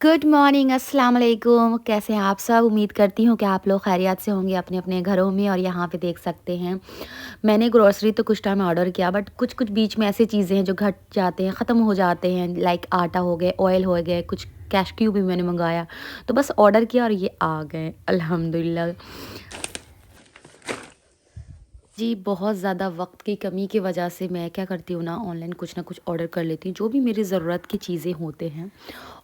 Good morning, अस्सलाम वालेकुम। कैसे हैं आप सब? उम्मीद करती हूँ कि आप लोग खैरियत से होंगे अपने अपने घरों में। और यहाँ पे देख सकते हैं, मैंने ग्रोसरी तो कुछ टाइम ऑर्डर किया, बट कुछ कुछ बीच में ऐसी चीज़ें हैं जो घट जाते हैं, ख़त्म हो जाते हैं। लाइक आटा हो गए, ऑयल हो गए, कुछ कैश क्यूब भी मैंने मंगाया, तो बस ऑर्डर किया और ये आ गए अल्हम्दुलिल्लाह। जी, बहुत ज़्यादा वक़्त की कमी की वजह से मैं क्या करती हूँ ना, ऑनलाइन कुछ ना कुछ ऑर्डर कर लेती हूँ, जो भी मेरी ज़रूरत की चीज़ें होते हैं।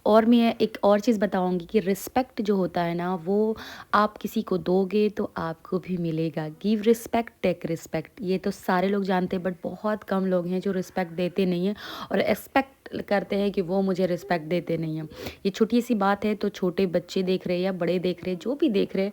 और मैं एक और चीज़ बताऊँगी कि रिस्पेक्ट जो होता है ना, वो आप किसी को दोगे तो आपको भी मिलेगा। गिव रिस्पेक्ट, टेक रिस्पेक्ट, ये तो सारे लोग जानते हैं, बट बहुत कम लोग हैं जो रिस्पेक्ट देते नहीं हैं और एक्सपेक्ट करते हैं कि वो मुझे रिस्पेक्ट देते नहीं हैं। ये छोटी सी बात है, तो छोटे बच्चे देख रहे हैं या बड़े देख रहे हैं, जो भी देख रहे हैं,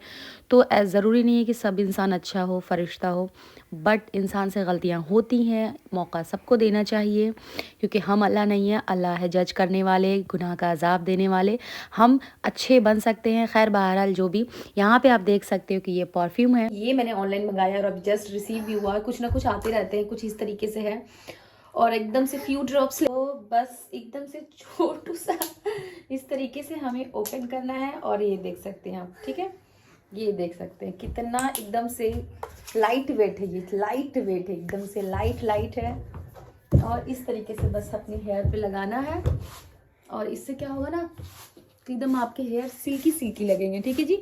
तो ज़रूरी नहीं है कि सब इंसान अच्छा हो, फरिश्ता हो, बट इंसान से गलतियाँ होती हैं। मौका सबको देना चाहिए, क्योंकि हम अल्लाह नहीं है, अल्लाह है जज करने वाले, गुनाह का अजाब देने वाले। हम अच्छे बन सकते हैं। खैर, बहरहाल जो भी, यहाँ पे आप देख सकते हो कि ये परफ्यूम है, ये मैंने ऑनलाइन मंगाया और अभी जस्ट रिसीव भी हुआ। कुछ ना कुछ आते रहते हैं, कुछ इस तरीके से है और एकदम से फ्यू ड्रॉप्स, तो बस एकदम से छोटू सा इस तरीके से हमें ओपन करना है। और ये देख सकते हैं आप, ठीक है, ये देख सकते हैं कितना एकदम से लाइट वेट है। ये लाइट वेट है, एकदम से लाइट लाइट है। और इस तरीके से बस अपने हेयर पे लगाना है और इससे क्या होगा ना, एकदम आपके हेयर सिल्की सिल्की लगेंगे। ठीक है जी,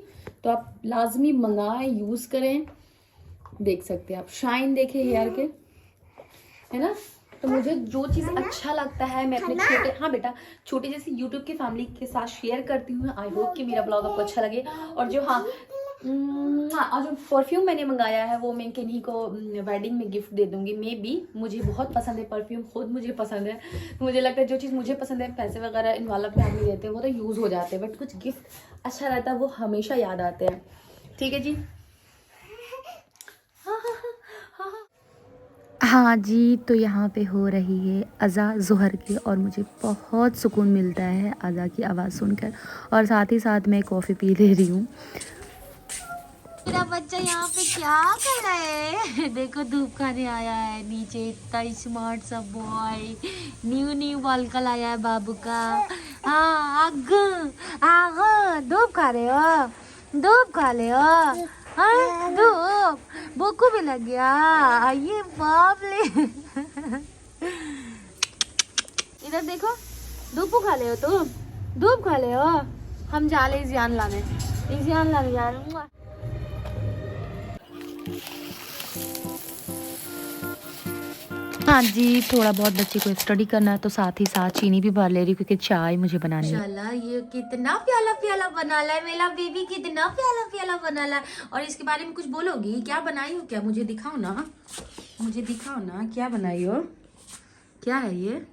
तो आप लाजमी मंगाएं, यूज़ करें। देख सकते हैं आप, शाइन देखें हेयर के, है ना। तो मुझे जो चीज़ अच्छा लगता है मैं अपने छोटे, हाँ बेटा, छोटे जैसे यूट्यूब की फैमिली के साथ शेयर करती हूँ। आई होप कि मेरा ब्लॉग आपको अच्छा लगे। और जो, हाँ, और जो परफ्यूम मैंने मंगाया है वो मैं किन्हीं को वेडिंग में गिफ्ट दे दूंगी। मे बी, मुझे बहुत पसंद है परफ्यूम, खुद मुझे पसंद है। तो मुझे लगता है जो चीज़ मुझे पसंद है, पैसे वगैरह इन्वॉल्व में आदमी देते हैं वो तो यूज़ हो जाते हैं, बट कुछ गिफ्ट अच्छा रहता है, वो हमेशा याद आते हैं। ठीक है जी। हाँ हाँ हाँ हाँ हाँ। हाँ जी, तो यहाँ पे हो रही है अज़ा ज़ोहर की, और मुझे बहुत सुकून मिलता है अज़ा की आवाज़ सुनकर, और साथ ही साथ मैं कॉफ़ी पी ले रही हूँ। मेरा बच्चा यहाँ पे क्या कर रहा है? देखो, धूप खाने आया है नीचे, इतना स्मार्ट सा बॉय। न्यू न्यू बाल कल आया है बाबू का। हाँ, आग आग, धूप खा रहे हो? धूप खा ले हो? हाँ, धूप भूख भी लग गया ये, बाप ले। इधर देखो, धूप खा ले हो तुम? धूप खा ले हो? हम जा ले इज़ियान लाने, इज़ियान लाने जा रहे हैं। हाँ जी, थोड़ा बहुत बच्चे को स्टडी करना है, तो साथ ही साथ चीनी भी भर ले रही हूँ, क्योंकि चाय मुझे बनानी है। माशाल्लाह, ये कितना प्याला प्याला बना ला है मेरा बेबी, कितना प्याला प्याला बना ला है। और इसके बारे में कुछ बोलोगी? क्या बनाई हो? क्या मुझे दिखाओ ना, मुझे दिखाओ ना, क्या बनाई हो? क्या है ये?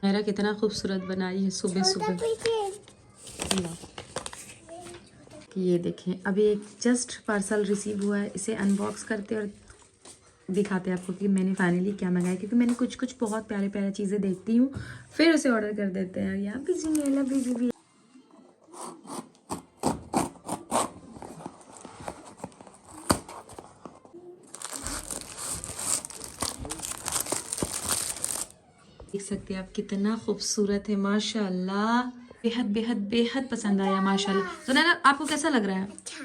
मेरा कितना खूबसूरत बनाई है सुबह सुबह। ये देखें, अभी एक जस्ट पार्सल रिसीव हुआ है, इसे अनबॉक्स करते और दिखाते हैं आपको कि मैंने फाइनली क्या मंगाया, क्योंकि मैंने कुछ कुछ बहुत प्यारे प्यारे चीज़ें देखती हूँ, फिर उसे ऑर्डर कर देते हैं। यहाँ पे जी मेला भी देख सकते हैं आप, कितना खूबसूरत है माशाल्लाह। बेहद बेहद बेहद पसंद आया माशाल्लाह। तो नैना, आपको कैसा लग रहा है? अच्छा।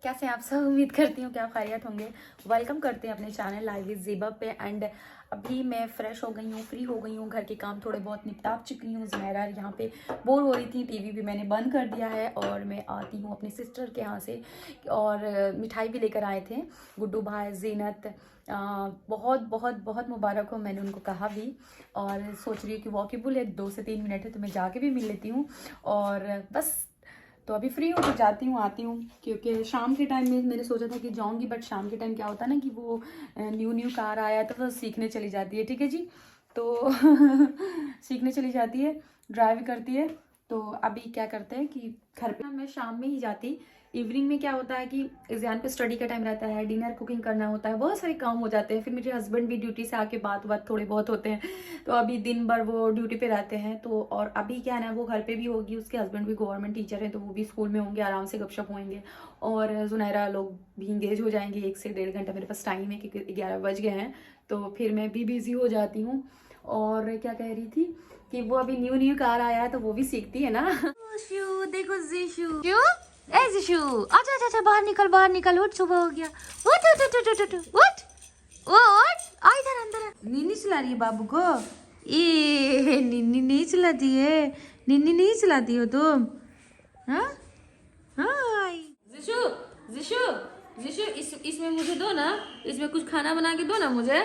कैसे हैं आप सब? उम्मीद करती हूँ कि आप खैरियत होंगे। वेलकम करते हैं अपने चैनल लाइव विद ज़ेबा पे। एंड अभी मैं फ़्रेश हो गई हूँ, फ्री हो गई हूँ, घर के काम थोड़े बहुत निपटा चुकी हूँ। ज़ुमैरा यहाँ पे बोर हो रही थी, टीवी भी मैंने बंद कर दिया है और मैं आती हूँ अपनी सिस्टर के यहाँ से। और मिठाई भी लेकर आए थे गुड्डू भाई, ज़ीनत। बहुत बहुत बहुत मुबारक हो, मैंने उनको कहा भी। और सोच रही हूँ कि वॉकेबल है, 2 से 3 मिनट है, तो मैं जाके भी मिल लेती हूँ। और बस, तो अभी फ्री हूँ तो जाती हूँ, आती हूँ, क्योंकि शाम के टाइम में मैंने सोचा था कि जाऊँगी, बट शाम के टाइम क्या होता है ना कि वो न्यू न्यू कार आया है, तो वो सीखने चली जाती है। ठीक है जी, तो सीखने चली जाती है, ड्राइव करती है। तो अभी क्या करते हैं कि घर पे मैं शाम में ही जाती, इवनिंग में क्या होता है कि एग्जाम पे स्टडी का टाइम रहता है, डिनर कुकिंग करना होता है, बहुत सारे काम हो जाते हैं। फिर मेरे हस्बैंड भी ड्यूटी से आके बात थोड़े बहुत होते हैं, तो अभी दिन भर वो ड्यूटी पे रहते हैं। तो और अभी क्या है ना, वो घर पे भी होगी, उसके हस्बैंड भी गवर्नमेंट टीचर हैं, तो वो भी स्कूल में होंगे, आराम से गपशप होंगे। और जुनैरा लोग भी इंगेज हो जाएंगे। 1 से 1.5 घंटा मेरे पास टाइम है, क्योंकि 11 बज गए हैं, तो फिर मैं भी बिजी हो जाती हूँ। और क्या कह रही थी कि वो अभी न्यू न्यू कार आया है, तो वो भी सीखती है ना। जीशु देखो, जीशु ए जीशु, अच्छा अच्छा अच्छा, बाहर निकल, उठ, सुबह हो गया, उठ उठ उठ उठ उठ उठ, उठ, आ इधर अंदर। नीनी चला रही है बाबू को, ए नीनी नहीं चलाती है, नीनी नहीं चलाती हो तुम, हाँ हाय। जीशु जीशु जीशु, इसमें मुझे दो ना, इसमें कुछ खाना बना के दो ना मुझे,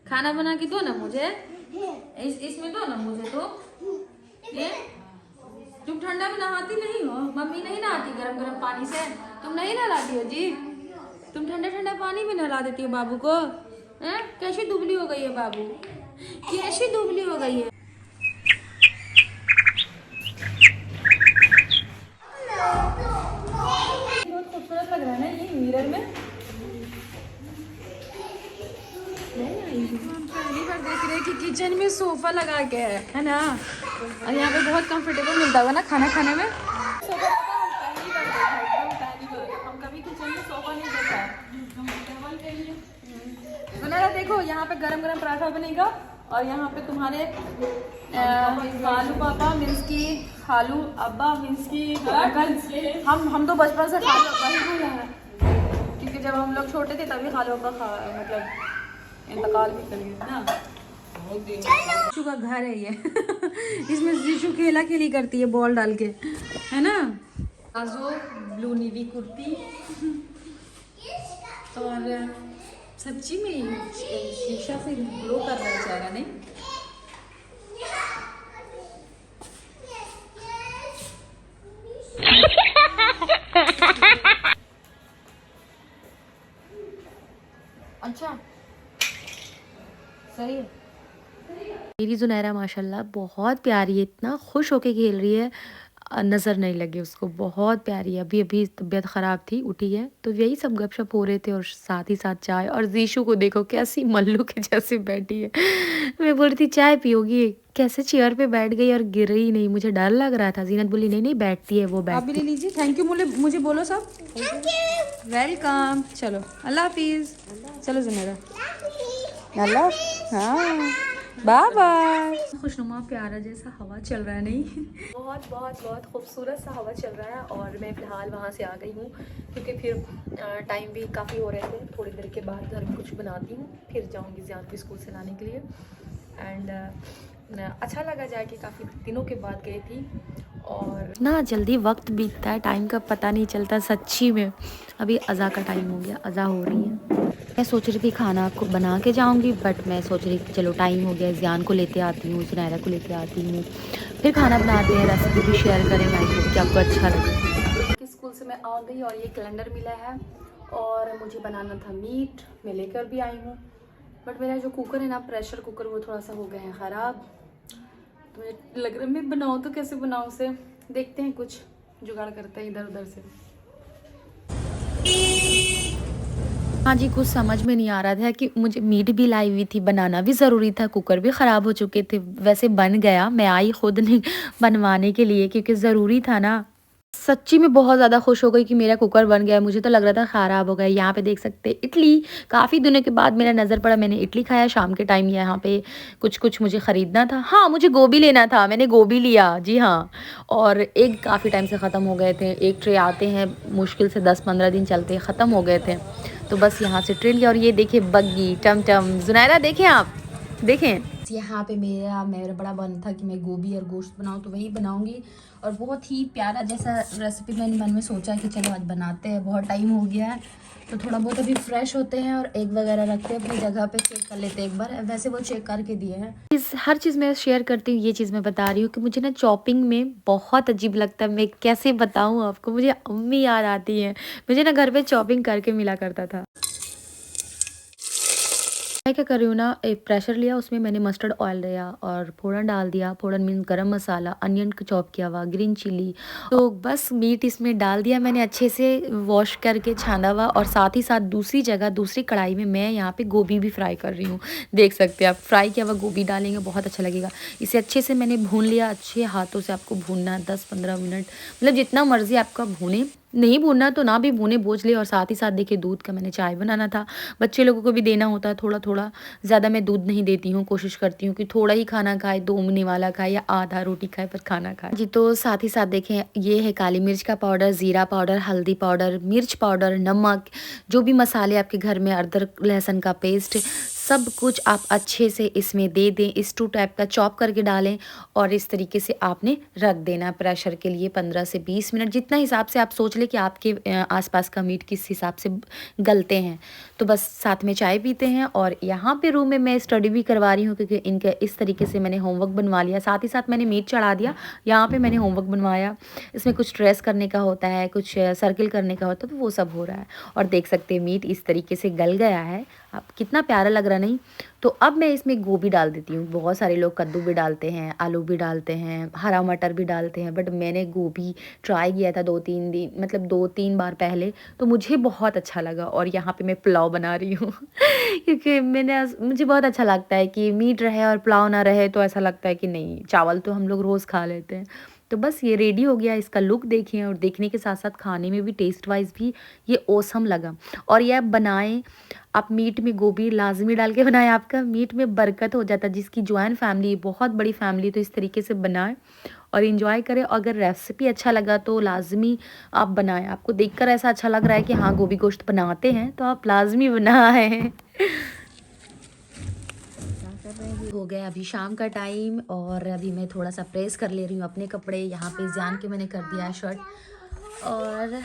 खाना बना के दो ना मुझे, इसमें दो ना मुझे तो। ये तुम ठंडा में नहाती नहीं हो, मम्मी नहीं नहाती गरम गरम पानी से, तुम नहीं नहलाती हो जी, तुम ठंडा ठंडा पानी में नहला देती हो बाबू को, हैं? कैसी दुबली हो गई है बाबू, कैसी दुबली हो गई है। बहुत खूबसूरत लग रहा है ना ये मिरर में। हम पहली बार देख रहे हैं कि किचन में सोफा लगा के है ना, और यहाँ पे बहुत कंफर्टेबल मिलता होगा ना खाना खाने में। सोफा पहली बार देखा है, एकदम पहली बार। हम कभी किचन में सोफा नहीं देखा है। सुनहरा देखो, यहाँ पे गरम गरम पराठा बनेगा, और यहाँ पे तुम्हारे खालू पापा मीन्स की खालू अब्बा मीन्स की अंकल, हम तो बचपन से खालू अब्बा ही बोला है, क्योंकि जब हम लोग छोटे थे तभी खालू अब्बा मतलब इंतकाल भी कर गए ना। जीशु का घर है ये। इसमें जीशु खेला खेली करती है बॉल डाल के, है ना। आजो ब्लू नीवी कुर्ती, और सच्ची में शीशा से ग्लो कर रहा है चेहरा, नहीं। अच्छा सही है। मेरी जुनैरा माशाल्लाह बहुत प्यारी है, इतना खुश होके खेल रही है, नज़र नहीं लगे उसको, बहुत प्यारी है। अभी अभी तबीयत ख़राब थी, उठी है, तो यही सब गपशप हो रहे थे, और साथ ही साथ चाय। और जीशु को देखो कैसी मल्लू के जैसे बैठी है। मैं बोल रही थी चाय पियोगी, कैसे चेयर पे बैठ गई और गिर ही नहीं। मुझे डर लग रहा था। जीनत बोली नहीं नहीं बैठती है वो, बैठ। आप भी ले लीजिए। थैंक यू मुझे बोलो सब। वेलकम। चलो अल्लाह हाफिज़। चलो जुनैरा अल्लाह, हाँ बाय बाय। खुशनुमा प्यारा जैसा हवा चल रहा है, नहीं। बहुत बहुत बहुत खूबसूरत सा हवा चल रहा है। और मैं फ़िलहाल वहाँ से आ गई हूँ, क्योंकि फिर टाइम भी काफ़ी हो रहे थे। थोड़ी देर के बाद घर में कुछ बनाती हूँ, फिर जाऊँगी ज़ियान को स्कूल से लाने के लिए। एंड अच्छा लगा जाके, काफ़ी दिनों के बाद गई थी। और ना जल्दी वक्त बीतता है, टाइम का पता नहीं चलता सच्ची में। अभी अज़ा का टाइम हो गया, अज़ा हो रही है। मैं सोच रही थी खाना को बना के जाऊंगी, बट मैं सोच रही थी चलो टाइम हो गया, ज़ियान को लेते आती हूँ, जुनैरा को लेते आती हूँ, फिर खाना बनाते हैं, रेसिपी भी शेयर करेंगे, आई होप कि आपको अच्छा लगे। स्कूल से मैं आ गई और ये कैलेंडर मिला है, और मुझे बनाना था मीट, मैं लेकर भी आई हूँ। बट मेरा जो कुकर है ना, प्रेशर कुकर, वो थोड़ा सा हो गया है ख़राब। तो मुझे लग रहा है मैं बनाऊँ तो कैसे बनाऊँ उसे, देखते हैं कुछ जुगाड़ करते हैं इधर उधर से। हाँ जी, कुछ समझ में नहीं आ रहा था कि मुझे मीट भी लाई हुई थी, बनाना भी ज़रूरी था, कुकर भी ख़राब हो चुके थे। वैसे बन गया, मैं आई खुद नहीं बनवाने के लिए, क्योंकि ज़रूरी था ना। सच्ची में बहुत ज़्यादा खुश हो गई कि मेरा कुकर बन गया। मुझे तो लग रहा था ख़राब हो गया। यहाँ पे देख सकते हैं इडली, काफ़ी दिनों के बाद मेरा नज़र पड़ा, मैंने इडली खाया शाम के टाइम। यहाँ पे कुछ कुछ मुझे ख़रीदना था। हाँ, मुझे गोभी लेना था, मैंने गोभी लिया, जी हाँ। और एग काफ़ी टाइम से ख़त्म हो गए थे। एक ट्रे आते हैं, मुश्किल से 10-15 दिन चलते हैं, ख़त्म हो गए थे। तो बस यहाँ से ट्रे लिया। और ये देखिए बग्गी टमटम, जुनैरा देखें, आप देखें। यहाँ पे मेरा बड़ा मन था कि मैं गोभी और गोश्त बनाऊँ, तो वही बनाऊँगी। और बहुत ही प्यारा जैसा रेसिपी मैंने मन में सोचा कि चलो आज बनाते हैं, बहुत टाइम हो गया है, तो थोड़ा बहुत अभी फ्रेश होते हैं, और एग वगैरह रखते हैं अपनी जगह पे, चेक कर लेते हैं एक बार। वैसे वो चेक करके दिए हैं। हर चीज़ मैं शेयर करती हूँ। ये चीज़ मैं बता रही हूँ कि मुझे ना चॉपिंग में बहुत अजीब लगता है। मैं कैसे बताऊँ आपको, मुझे अम्मी याद आती है। मुझे ना घर पे चॉपिंग करके मिला करता था। मैं क्या कर रही हूँ ना, एक प्रेशर लिया, उसमें मैंने मस्टर्ड ऑयल लिया और फ़ोड़न डाल दिया। फ़ोड़न मीन्स गरम मसाला, अनियन को चॉप किया हुआ, ग्रीन चिली, तो बस मीट इसमें डाल दिया मैंने अच्छे से वॉश करके छाना हुआ। और साथ ही साथ दूसरी जगह दूसरी कढ़ाई में मैं यहाँ पे गोभी भी फ्राई कर रही हूँ। देख सकते हैं आप, फ्राई किया हुआ गोभी डालेंगे, बहुत अच्छा लगेगा। इसे अच्छे से मैंने भून लिया, अच्छे हाथों से आपको भूनना है 10-15 मिनट, मतलब जितना मर्जी आपका भूने, नहीं भूनना तो ना भी भूने, बोझ ले। और साथ ही साथ देखिए दूध का मैंने चाय बनाना था, बच्चे लोगों को भी देना होता है थोड़ा थोड़ा, ज़्यादा मैं दूध नहीं देती हूँ, कोशिश करती हूँ कि थोड़ा ही खाना खाए, 2 मुने वाला खाए या आधा रोटी खाए पर खाना खाए जी। तो साथ ही साथ देखें, ये है काली मिर्च का पाउडर, ज़ीरा पाउडर, हल्दी पाउडर, मिर्च पाउडर, नमक, जो भी मसाले आपके घर में, अदरक लहसुन का पेस्ट, सब कुछ आप अच्छे से इसमें दे दें। इस 2 टाइप का चॉप करके डालें और इस तरीके से आपने रख देना प्रेशर के लिए 15 से 20 मिनट, जितना हिसाब से आप सोच लें कि आपके आसपास का मीट किस हिसाब से गलते हैं। तो बस साथ में चाय पीते हैं। और यहाँ पे रूम में मैं स्टडी भी करवा रही हूँ, क्योंकि इनके इस तरीके से मैंने होमवर्क बनवा लिया। साथ ही साथ मैंने मीट चढ़ा दिया, यहाँ पे मैंने होमवर्क बनवाया। इसमें कुछ ट्रेस करने का होता है, कुछ सर्किल करने का होता है, तो वो सब हो रहा है। और देख सकते हैं मीट इस तरीके से गल गया है, अब कितना प्यारा लग रहा नहीं। तो अब मैं इसमें गोभी डाल देती हूँ। बहुत सारे लोग कद्दू भी डालते हैं, आलू भी डालते हैं, हरा मटर भी डालते हैं, बट मैंने गोभी ट्राई किया था 2-3 दिन, मतलब 2-3 बार पहले, तो मुझे बहुत अच्छा लगा। और यहाँ पे मैं पुलाव बना रही हूँ क्योंकि मुझे बहुत अच्छा लगता है कि मीट रहे और पुलाव ना रहे, तो ऐसा लगता है कि नहीं, चावल तो हम लोग रोज़ खा लेते हैं। तो बस ये रेडी हो गया, इसका लुक देखिए, और देखने के साथ साथ खाने में भी टेस्ट वाइज भी ये ऑसम लगा। और ये आप बनाएं, आप मीट में गोभी लाजमी डाल के बनाएं, आपका मीट में बरकत हो जाता है। जिसकी जॉइंट फैमिली, बहुत बड़ी फैमिली, तो इस तरीके से बनाएं और इन्जॉय करें। अगर रेसिपी अच्छा लगा तो लाजमी आप बनाएं। आपको देखकर ऐसा अच्छा लग रहा है कि हाँ गोभी गोश्त बनाते हैं, तो आप लाजमी बनाएं। हो गया अभी शाम का टाइम, और अभी मैं थोड़ा सा प्रेस कर ले रही हूँ अपने कपड़े। यहाँ पे जान के मैंने कर दिया है शर्ट, और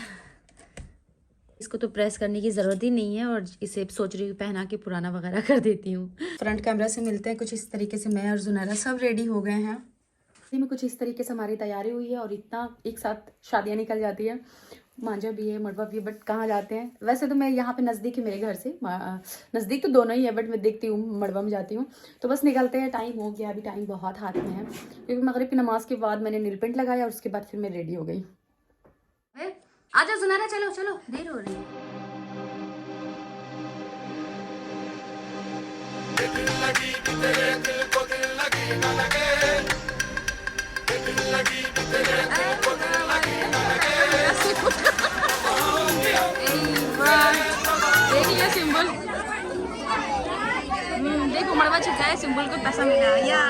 इसको तो प्रेस करने की ज़रूरत ही नहीं है, और इसे सोच रही हूँ पहना के पुराना वगैरह कर देती हूँ। फ्रंट कैमरा से मिलते हैं। कुछ इस तरीके से मैं और जुनैरा सब रेडी हो गए हैं। में कुछ इस तरीके से हमारी तैयारी हुई है, और इतना एक साथ शादियाँ निकल जाती है। मांझा भी है, मड़वा भी है, बट कहाँ जाते हैं। वैसे तो मैं यहाँ पे नज़दीक है मेरे घर से, नज़दीक तो दोनों ही है, बट मैं देखती हूँ मड़वा में जाती हूँ। तो बस निकलते हैं, टाइम हो गया, अभी टाइम बहुत हाथ में है, क्योंकि मगरिब की नमाज के बाद मैंने नील पेंट लगाया और उसके बाद फिर मैं रेडी हो गई। आजा सुनारा, चलो चलो, देर हो रही है। सिंबल देखो, मड़वा छिपका है, सिंबल को पैसा मिला या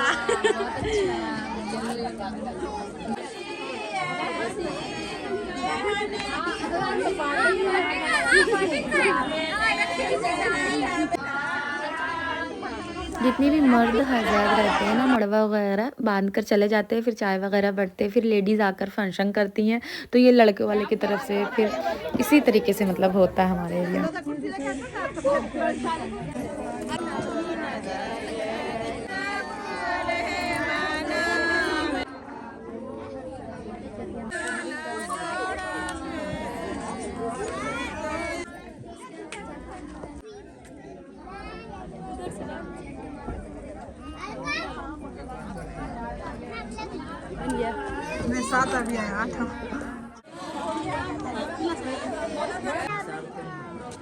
जितने भी मर्द हज़ार रहते हैं ना, मड़वा वगैरह बांध कर चले जाते हैं, फिर चाय वगैरह बढ़ते हैं, फिर लेडीज़ आकर फंक्शन करती हैं। तो ये लड़के वाले की तरफ से फिर इसी तरीके से मतलब होता है हमारे एरिया। मैं 7 अभी आया 8।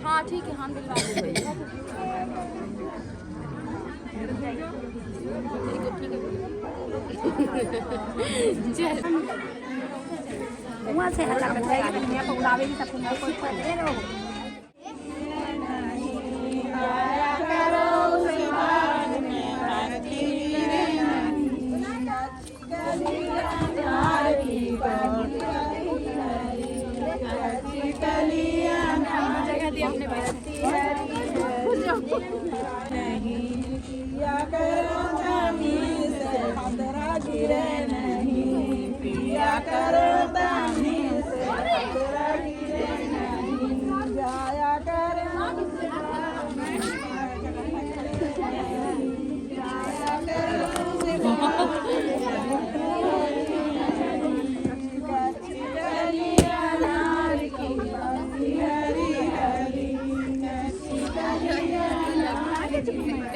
हाँ ठीक है, हम दिलवा देंगे। वहाँ से हल्ला कर जाएगी, दुनिया को बुलावेगी, सब कोई दे रहे हो। अपने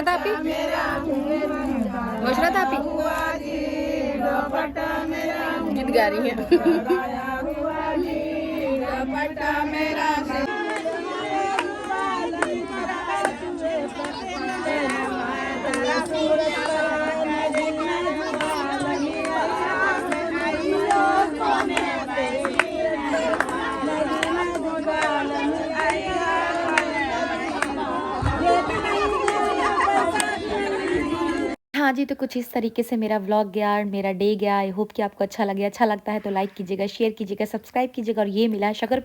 तापी मोशरा तापी गीत गा रही है। हाँ जी, तो कुछ इस तरीके से मेरा व्लॉग गया और मेरा डे गया। आई होप कि आपको अच्छा लगे। अच्छा लगता है तो लाइक कीजिएगा, शेयर कीजिएगा, सब्सक्राइब कीजिएगा। और ये मिला है शक्कर